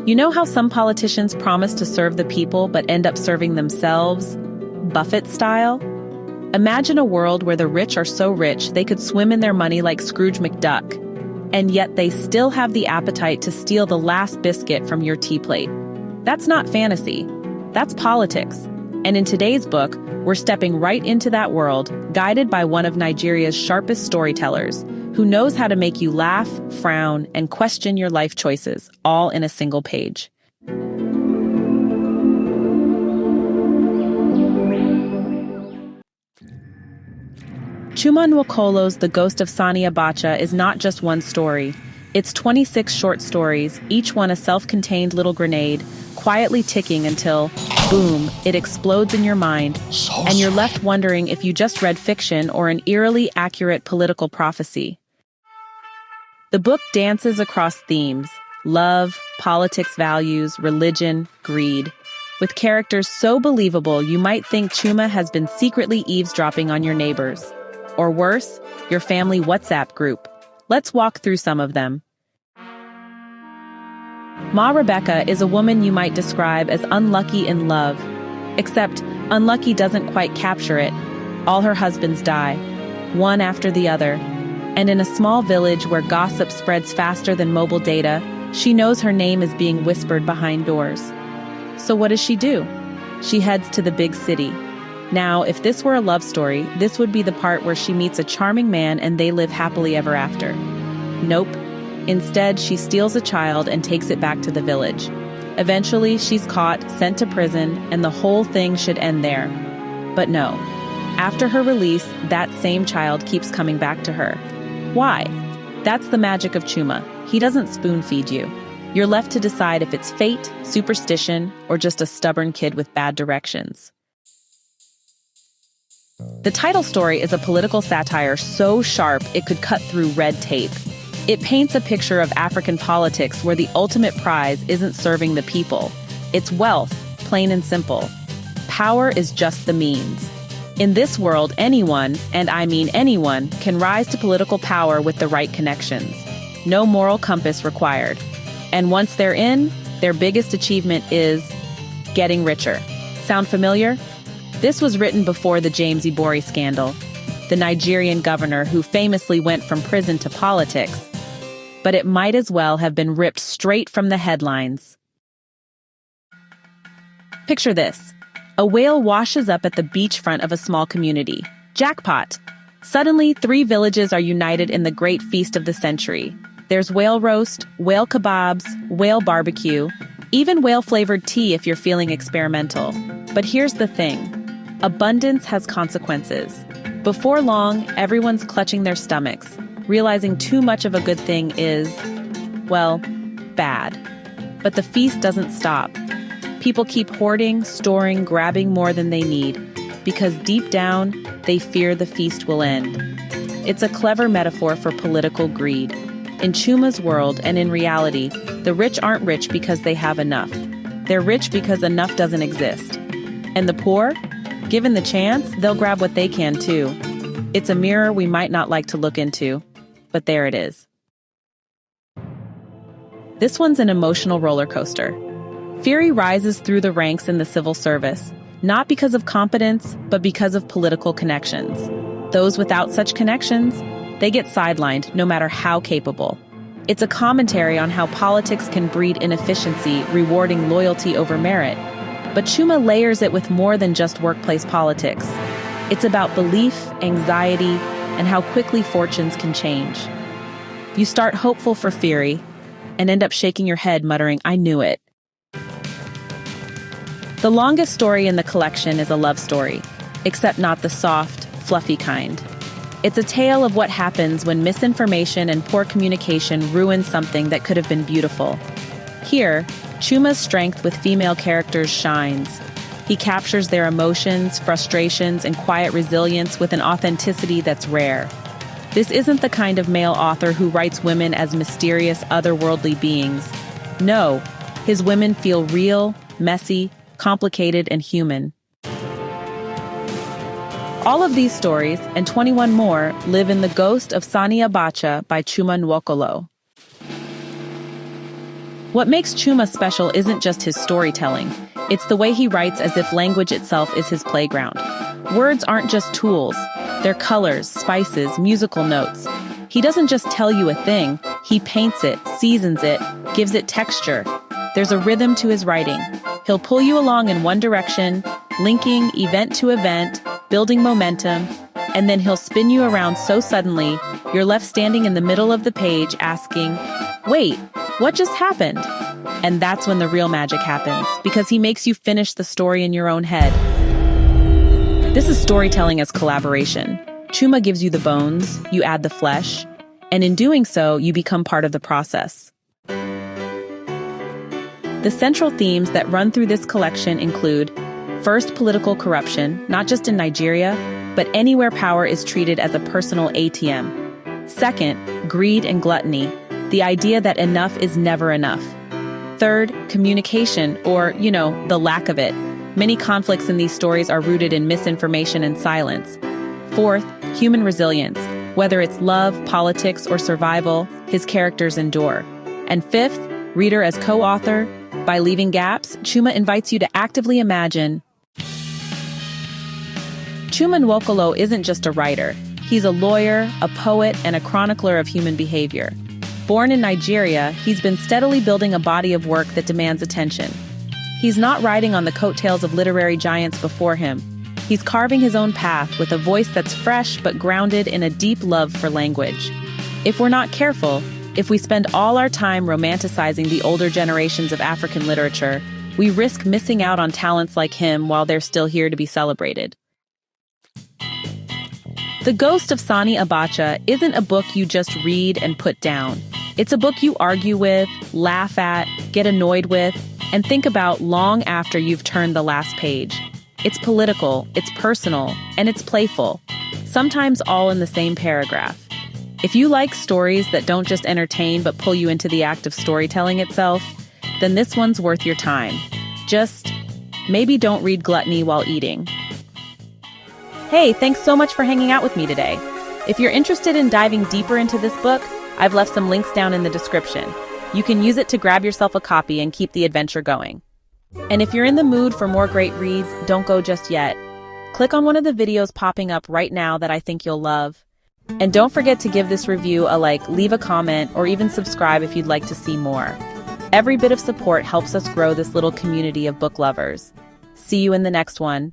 You know how some politicians promise to serve the people but end up serving themselves? Buffett style? Imagine a world where the rich are so rich they could swim in their money like Scrooge McDuck, and yet they still have the appetite to steal the last biscuit from your tea plate. That's not fantasy. That's politics. And in today's book, we're stepping right into that world, guided by one of Nigeria's sharpest storytellers, who knows how to make you laugh, frown, and question your life choices, all in a single page. Chuma Nwokolo's The Ghost of Sani Abacha is not just one story. It's 26 short stories, each one a self-contained little grenade, quietly ticking until, boom, it explodes in your mind, and you're left wondering if you just read fiction or an eerily accurate political prophecy. The book dances across themes: love, politics, values, religion, greed. With characters so believable you might think Chuma has been secretly eavesdropping on your neighbors. Or worse, your family WhatsApp group. Let's walk through some of them. Ma Rebecca is a woman you might describe as unlucky in love. Except, unlucky doesn't quite capture it. All her husbands die, one after the other. And in a small village where gossip spreads faster than mobile data, she knows her name is being whispered behind doors. So what does she do? She heads to the big city. Now, if this were a love story, this would be the part where she meets a charming man and they live happily ever after. Nope. Instead, she steals a child and takes it back to the village. Eventually, she's caught, sent to prison, and the whole thing should end there. But no. After her release, that same child keeps coming back to her. Why? That's the magic of Chuma. He doesn't spoon-feed you. You're left to decide if it's fate, superstition, or just a stubborn kid with bad directions. The title story is a political satire so sharp it could cut through red tape. It paints a picture of African politics where the ultimate prize isn't serving the people. It's wealth, plain and simple. Power is just the means. In this world, anyone, and I mean anyone, can rise to political power with the right connections. No moral compass required. And once they're in, their biggest achievement is getting richer. Sound familiar? This was written before the James Ibori scandal, the Nigerian governor who famously went from prison to politics. But it might as well have been ripped straight from the headlines. Picture this. A whale washes up at the beachfront of a small community. Jackpot! Suddenly, 3 villages are united in the great feast of the century. There's whale roast, whale kebabs, whale barbecue, even whale-flavored tea if you're feeling experimental. But here's the thing. Abundance has consequences. Before long, everyone's clutching their stomachs, realizing too much of a good thing is, well, bad. But the feast doesn't stop. People keep hoarding, storing, grabbing more than they need, because deep down, they fear the feast will end. It's a clever metaphor for political greed. In Chuma's world and in reality, the rich aren't rich because they have enough. They're rich because enough doesn't exist. And the poor? Given the chance, they'll grab what they can too. It's a mirror we might not like to look into, but there it is. This one's an emotional roller coaster. Phiri rises through the ranks in the civil service, not because of competence, but because of political connections. Those without such connections, they get sidelined no matter how capable. It's a commentary on how politics can breed inefficiency, rewarding loyalty over merit. But Chuma layers it with more than just workplace politics. It's about belief, anxiety, and how quickly fortunes can change. You start hopeful for Phiri, and end up shaking your head muttering, "I knew it." The longest story in the collection is a love story, except not the soft, fluffy kind. It's a tale of what happens when misinformation and poor communication ruin something that could have been beautiful. Here, Chuma's strength with female characters shines. He captures their emotions, frustrations, and quiet resilience with an authenticity that's rare. This isn't the kind of male author who writes women as mysterious, otherworldly beings. No, his women feel real, messy, complicated, and human. All of these stories, and 21 more, live in The Ghost of Sani Abacha by Chuma Nwokolo. What makes Chuma special isn't just his storytelling, it's the way he writes as if language itself is his playground. Words aren't just tools, they're colors, spices, musical notes. He doesn't just tell you a thing, he paints it, seasons it, gives it texture. There's a rhythm to his writing. He'll pull you along in one direction, linking event to event, building momentum, and then he'll spin you around so suddenly, you're left standing in the middle of the page asking, wait, what just happened? And that's when the real magic happens, because he makes you finish the story in your own head. This is storytelling as collaboration. Chuma gives you the bones, you add the flesh, and in doing so, you become part of the process. The central themes that run through this collection include, first, political corruption, not just in Nigeria, but anywhere power is treated as a personal ATM. Second, greed and gluttony, the idea that enough is never enough. Third, communication, or, the lack of it. Many conflicts in these stories are rooted in misinformation and silence. Fourth, human resilience. Whether it's love, politics, or survival, his characters endure. And fifth, reader as co-author. By leaving gaps, Chuma invites you to actively imagine. Chuma Nwokolo isn't just a writer. He's a lawyer, a poet, and a chronicler of human behavior. Born in Nigeria, he's been steadily building a body of work that demands attention. He's not riding on the coattails of literary giants before him. He's carving his own path with a voice that's fresh but grounded in a deep love for language. If we're not careful, if we spend all our time romanticizing the older generations of African literature, we risk missing out on talents like him while they're still here to be celebrated. The Ghost of Sani Abacha isn't a book you just read and put down. It's a book you argue with, laugh at, get annoyed with, and think about long after you've turned the last page. It's political, it's personal, and it's playful, sometimes all in the same paragraph. If you like stories that don't just entertain but pull you into the act of storytelling itself, then this one's worth your time. Just maybe don't read Gluttony while eating. Hey, thanks so much for hanging out with me today. If you're interested in diving deeper into this book, I've left some links down in the description. You can use it to grab yourself a copy and keep the adventure going. And if you're in the mood for more great reads, don't go just yet. Click on one of the videos popping up right now that I think you'll love. And don't forget to give this review a like, leave a comment, or even subscribe if you'd like to see more. Every bit of support helps us grow this little community of book lovers. See you in the next one.